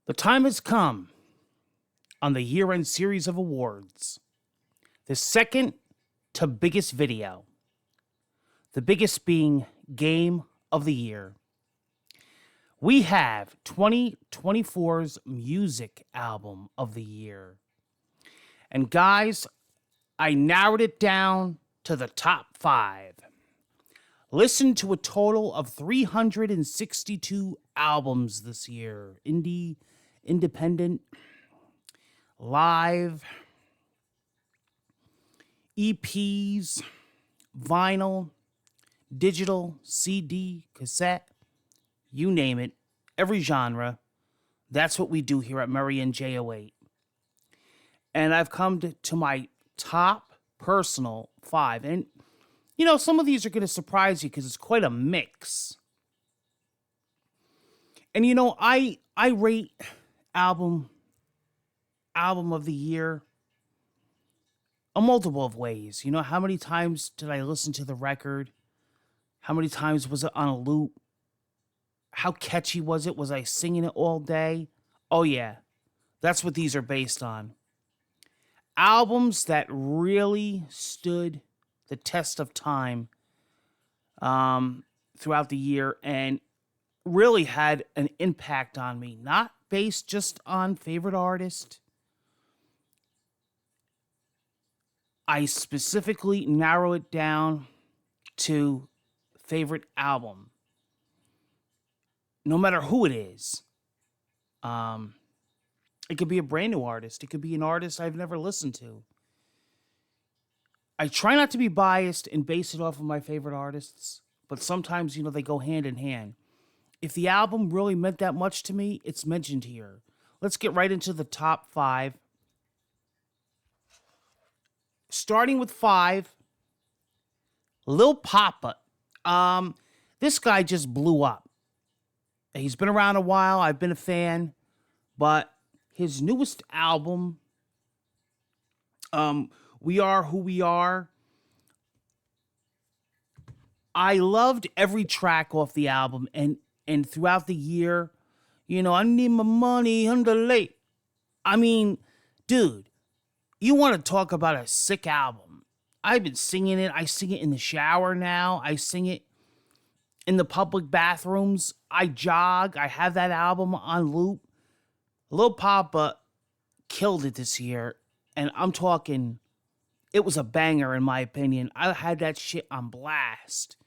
The time has come on the year end series of awards. The second to biggest video. The biggest being Game of the Year. We have 2024's Music Album of the Year. And guys, I narrowed it down to the top 5. Listen to a total of 362 albums this year. Indie, independent, live, EPs, vinyl, digital, CD, cassette, you name it, every genre. That's what we do here at Murray and J08. And I've come to my top personal 5. And, you know, some of these are going to surprise you because it's quite a mix. And, you know, I rate album of the year a multiple of ways. You know, how many times did I listen to the record? How many times was it on a loop? How catchy was it? Was I singing it all day? Oh, yeah. That's what these are based on. Albums that really stood the test of time throughout the year and really had an impact on me. Not based just on favorite artist. I specifically narrow it down to favorite album. No matter who it is. It could be a brand new artist. It could be an artist I've never listened to. I try not to be biased and base it off of my favorite artists, but sometimes, you know, they go hand in hand. If the album really meant that much to me, it's mentioned here. Let's get right into the top 5. Starting with 5, Lil Papa. This guy just blew up. He's been around a while. I've been a fan, but his newest album, We Are Who We Are, I loved every track off the album, and throughout the year, you know, I need my money under late. I mean, dude, you want to talk about a sick album. I've been singing it. I sing it in the shower now. I sing it in the public bathrooms. I jog. I have that album on loop. Lil Papa killed it this year. And I'm talking, it was a banger in my opinion. I had that shit on blast.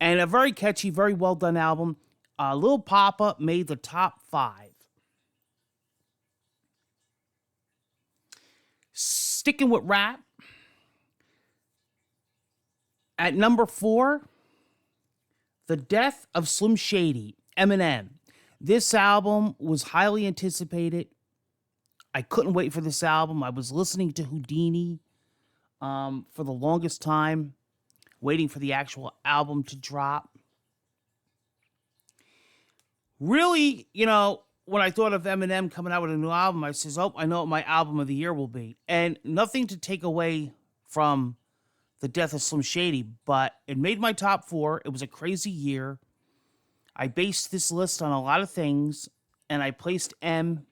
And a very catchy, very well done album. Lil Papa made the top 5. Sticking with rap. At number 4, The Death of Slim Shady, Eminem. This album was highly anticipated. I couldn't wait for this album. I was listening to Houdini for the longest time, waiting for the actual album to drop. Really, you know, when I thought of Eminem coming out with a new album, I says, oh, I know what my album of the year will be. And nothing to take away from The Death of Slim Shady, but it made my top 4. It was a crazy year. I based this list on a lot of things, and I placed M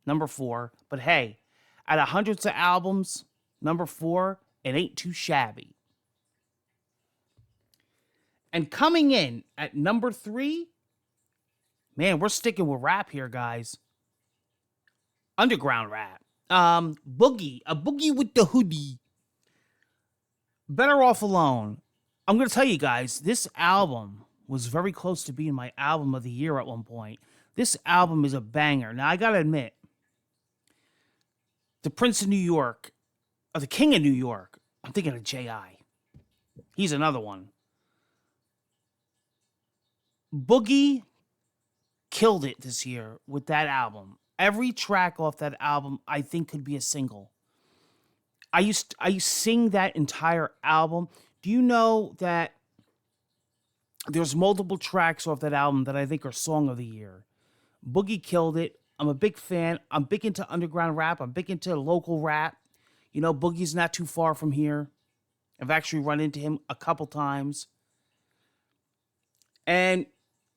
number 4. But hey, out of hundreds of albums, number 4, it ain't too shabby. And coming in at number 3, man, we're sticking with rap here, guys. Underground rap. Boogie, a boogie with the hoodie. Better Off Alone. I'm going to tell you guys, this album was very close to being my album of the year at one point. This album is a banger. Now, I got to admit, the Prince of New York, or the King of New York, I'm thinking of J.I. He's another one. Boogie killed it this year with that album. Every track off that album, I think, could be a single. I sing that entire album. Do you know that there's multiple tracks off that album that I think are song of the year? Boogie killed it. I'm a big fan. I'm big into underground rap. I'm big into local rap. You know, Boogie's not too far from here. I've actually run into him a couple times. And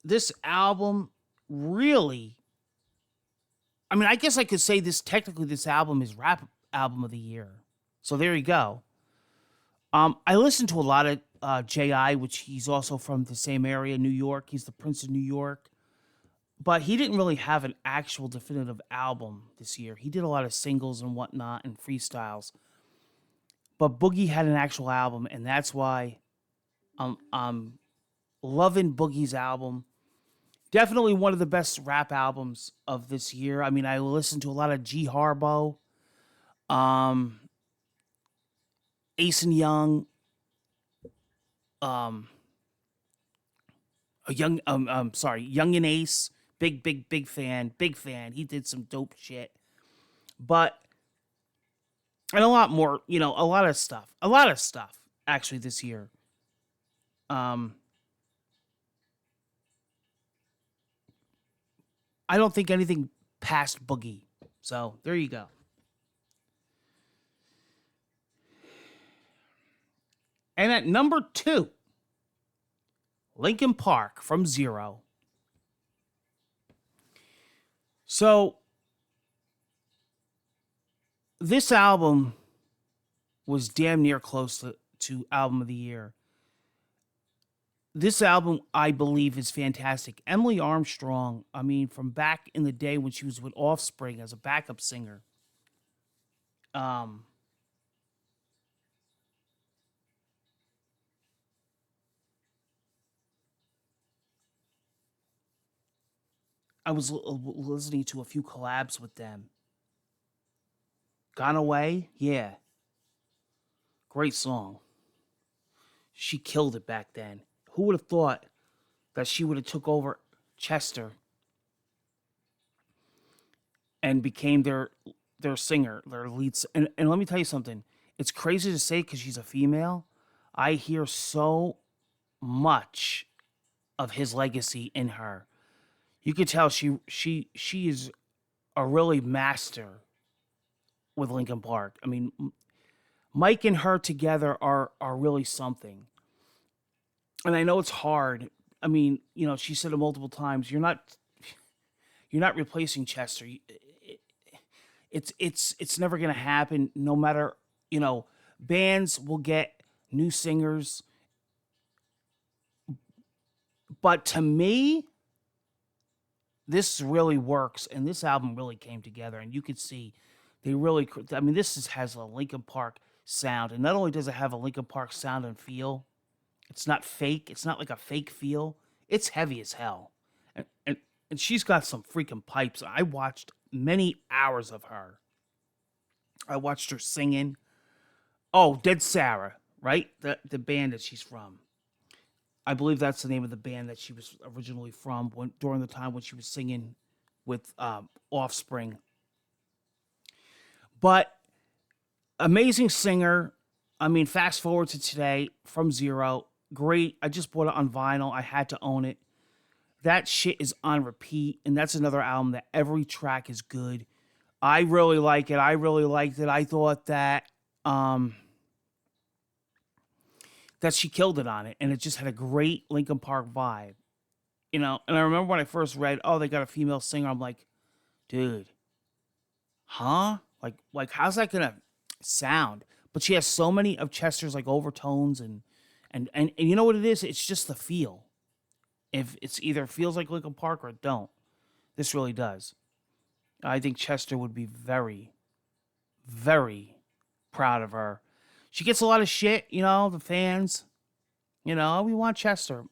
this album really I mean, I guess I could say this album is rap album of the year. So there you go. I listened to a lot of J.I., which he's also from the same area, New York. He's the Prince of New York. But he didn't really have an actual definitive album this year. He did a lot of singles and whatnot and freestyles. But Boogie had an actual album, and that's why I'm loving Boogie's album. Definitely one of the best rap albums of this year. I mean, I listened to a lot of G Harbo, um, Ace and Young, um, a young, sorry, Young and Ace. Big fan, big fan. He did some dope shit, but and a lot more. A lot of stuff actually this year. Um, I don't think anything past Boogie. So there you go. And at number two, Linkin Park from Zero. So this album was damn near close to album of the year. This album, I believe, is fantastic. Emily Armstrong, I mean, from back in the day when she was with Offspring as a backup singer, um, I was listening to a few collabs with them. Gone Away, yeah, great song. She killed it back then. Who would have thought that she would have took over Chester and became their singer, their lead. And let me tell you something. It's crazy to say because she's a female. I hear so much of his legacy in her. You could tell she is a really master with Linkin Park. I mean, Mike and her together are really something. And I know it's hard. I mean, she said it multiple times. You're not replacing Chester. It's never gonna happen. No matter bands will get new singers, but to me, this really works, and this album really came together, and you could see they really. I mean, has a Linkin Park sound, and not only does it have a Linkin Park sound and feel, it's not fake. It's not like a fake feel. It's heavy as hell, and she's got some freaking pipes. I watched many hours of her. I watched her singing. Oh, Dead Sarah, right? The band that she's from. I believe that's the name of the band that she was originally from during the time when she was singing with Offspring. But amazing singer. I mean, fast forward to today from Zero. Great. I just bought it on vinyl. I had to own it. That shit is on repeat, and that's another album that every track is good. I really like it. I really liked it. I thought that she killed it on it, and it just had a great Linkin Park vibe. And I remember when I first read, oh, they got a female singer. I'm like, dude, huh? Like how's that gonna sound? But she has so many of Chester's like overtones and you know what it is? It's just the feel. If it's either feels like Linkin Park or it don't. This really does. I think Chester would be very, very proud of her. She gets a lot of shit, the fans. We want Chester.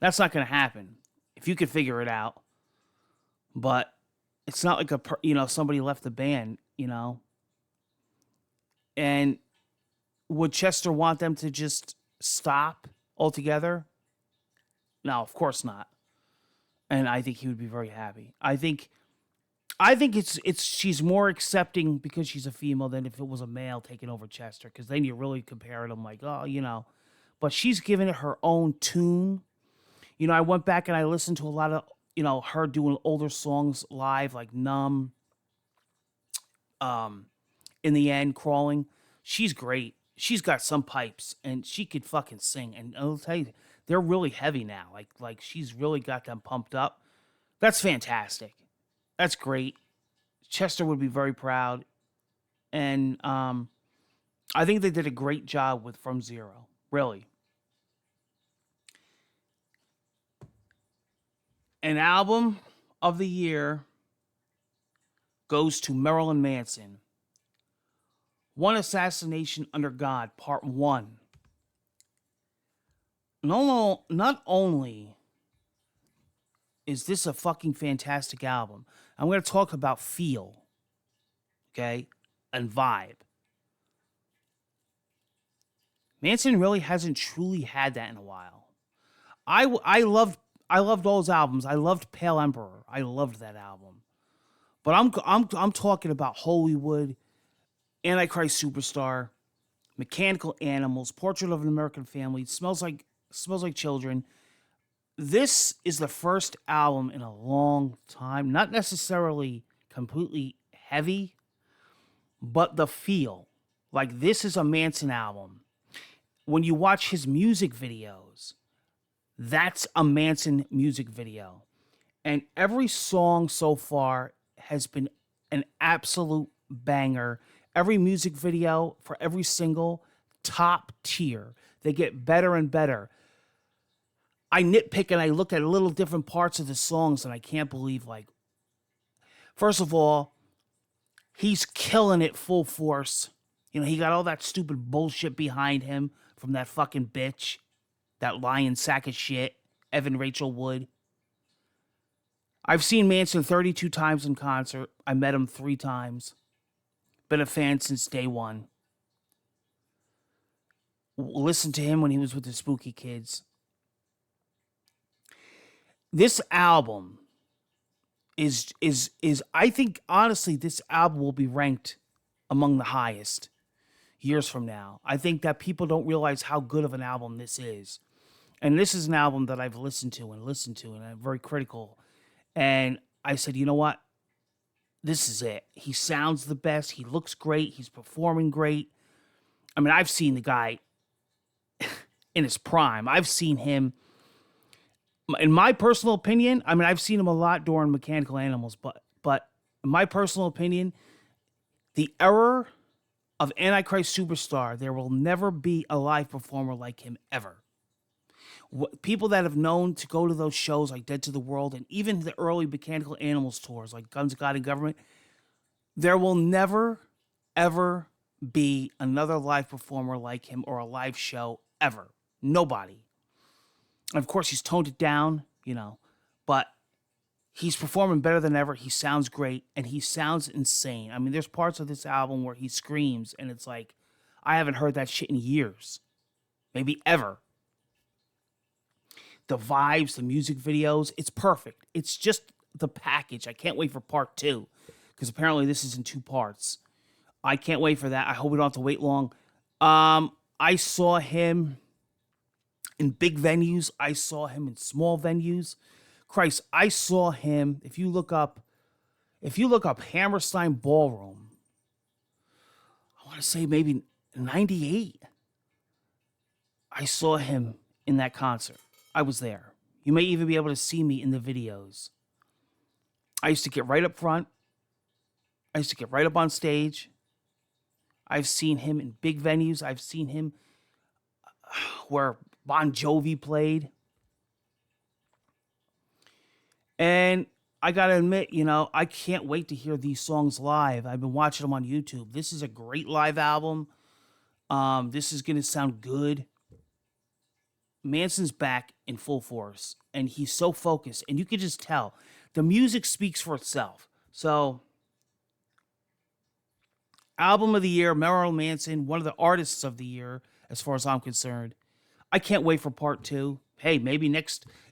That's not going to happen if you could figure it out. But it's not like somebody left the band, And would Chester want them to just stop altogether? No, of course not. And I think he would be very happy. I think it's she's more accepting because she's a female than if it was a male taking over Chester. Because then you really compare them like, oh. But she's given it her own tune. I went back and I listened to a lot of her doing older songs live, like Numb. In the end, Crawling. She's great. She's got some pipes and she could fucking sing. And I'll tell you, they're really heavy now. Like she's really got them pumped up. That's fantastic. That's great. Chester would be very proud. And I think they did a great job with From Zero. Really. An album of the year goes to Marilyn Manson. One Assassination Under God, Part 1. No, not only is this a fucking fantastic album, I'm going to talk about feel, okay, and vibe. Manson really hasn't truly had that in a while. I loved all his albums. I loved Pale Emperor. I loved that album. But I'm talking about Hollywood, Antichrist Superstar, Mechanical Animals, Portrait of an American Family, Smells Like Children. This is the first album in a long time, not necessarily completely heavy, but the feel. Like, this is a Manson album. When you watch his music videos, that's a Manson music video. And every song so far has been an absolute banger. Every music video for every single, top tier. They get better and better. I nitpick and I look at little different parts of the songs and I can't believe, like, first of all, he's killing it full force. You know, he got all that stupid bullshit behind him from that fucking bitch, that lying sack of shit, Evan Rachel Wood. I've seen Manson 32 times in concert. I met him 3 times. Been a fan since day one. Listened to him when he was with the Spooky Kids. This album is I think, honestly, this album will be ranked among the highest years from now. I think that people don't realize how good of an album this is. And this is an album that I've listened to, and I'm very critical. And I said, you know what? This is it. He sounds the best. He looks great. He's performing great. I mean, I've seen the guy in his prime. I've seen him, in my personal opinion, I mean, I've seen him a lot during Mechanical Animals, but in my personal opinion, the era of Antichrist Superstar, there will never be a live performer like him ever. People that have known to go to those shows like Dead to the World and even the early Mechanical Animals tours like Guns, God, and Government, there will never, ever be another live performer like him or a live show ever. Nobody. Of course, he's toned it down, you know, but he's performing better than ever. He sounds great, and he sounds insane. I mean, there's parts of this album where he screams, and it's like, I haven't heard that shit in years. Maybe ever. The vibes, the music videos, it's perfect. It's just the package. I can't wait for part 2, because apparently this is in 2 parts. I can't wait for that. I hope we don't have to wait long. I saw him in big venues. I saw him in small venues. Christ, I saw him, if you look up Hammerstein Ballroom, I want to say maybe 98. I saw him in that concert. I was there. You may even be able to see me in the videos. I used to get right up front. I used to get right up on stage. I've seen him in big venues. I've seen him where Bon Jovi played. And I got to admit, you know, I can't wait to hear these songs live. I've been watching them on YouTube. This is a great live album. This is going to sound good. Manson's back in full force, and he's so focused, and you can just tell. The music speaks for itself. So, album of the year, Marilyn Manson, one of the artists of the year, as far as I'm concerned. I can't wait for part 2. Hey, maybe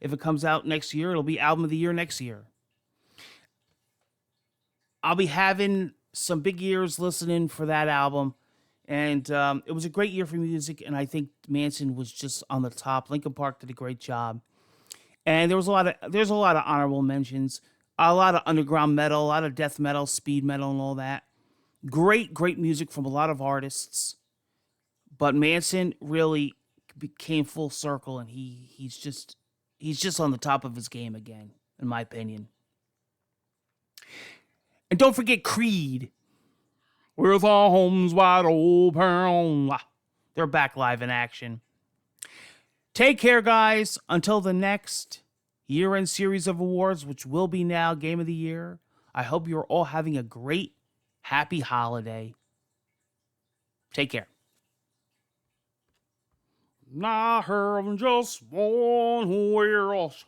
if it comes out next year, it'll be album of the year next year. I'll be having some big years listening for that album. And it was a great year for music, and I think Manson was just on the top. Linkin Park did a great job. And there's a lot of honorable mentions, a lot of underground metal, a lot of death metal, speed metal, and all that. Great music from a lot of artists. But Manson really became full circle, and he's just on the top of his game again, in my opinion. And don't forget Creed. With our homes wide open. They're back live in action. Take care, guys. Until the next year-end series of awards, which will be now Game of the Year, I hope you're all having a great, happy holiday. Take care. I have just one wish.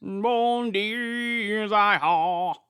Bon dies I have.